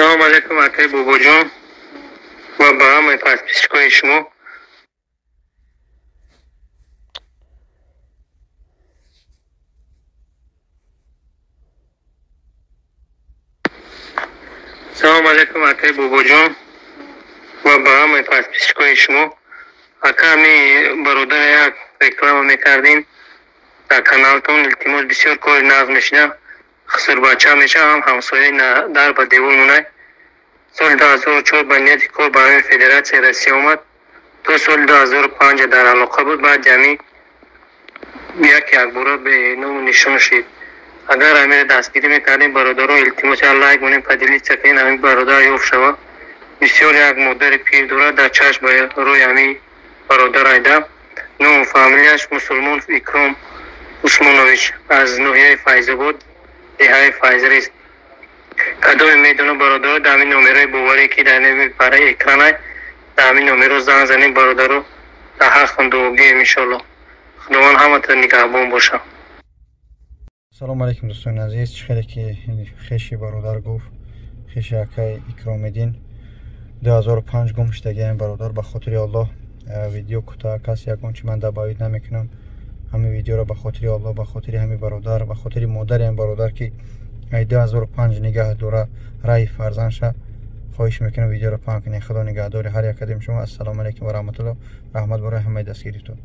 سلام علیکم آقای بابا جان و با همه پاسپیشکوی شما. سلام علیکم آقای بابا جان و با همه پاسپیشکوی شما. اکا می برادر یک رکلام میکردین در کانالتون. التماس بسیار کار ناز میشنه، خسر بچه میشه، هم همسایه در با دیوار مونه. سال 2004 به نیت کار برای فدراسیون روسیه آمد. تو سال 2005 در علاقه بود. بعد جمعی یک بار به نام نشان شد. اگر همین دستگیری میکردیم برادرها، التماس الله یک گونه پدیلی چکین همین برادر یافت شود. بسیار یک مادر پیر دارد، در چشم روی همین برادر ایده. نام فامیلیش مسلمان اکرام عثمانویچ از ناحیه فیض‌آباد دهه فیض‌رز. کدام میدونه برادر در همین نمره باوری که در نمی پره اکرانه در همین نمره زنگ زنیم برادر در حق خواندگی انشالله. خداوند همتون نگهبان باشه. سلام علیکم دوستان عزیز. چخیلی که خیشی برادر گفت خیشی اکای اکرام‌الدین 2005 گم شدگی این برادر به خاطر الله ویدیو کوتاه کسی یکون چی من دبایید نمیکنم. همین ویدیو را به خاطر الله، به خاطر همین برادر، به خاطر مادر این برادر که 2005 نگه دوره رای فرزندشه خواهش میکنم ویدیو را پاک کنید. خدا نگهدار هر یک کدام شما. السلام علیکم و رحمت الله. رحمت برای همه دستگیریتون.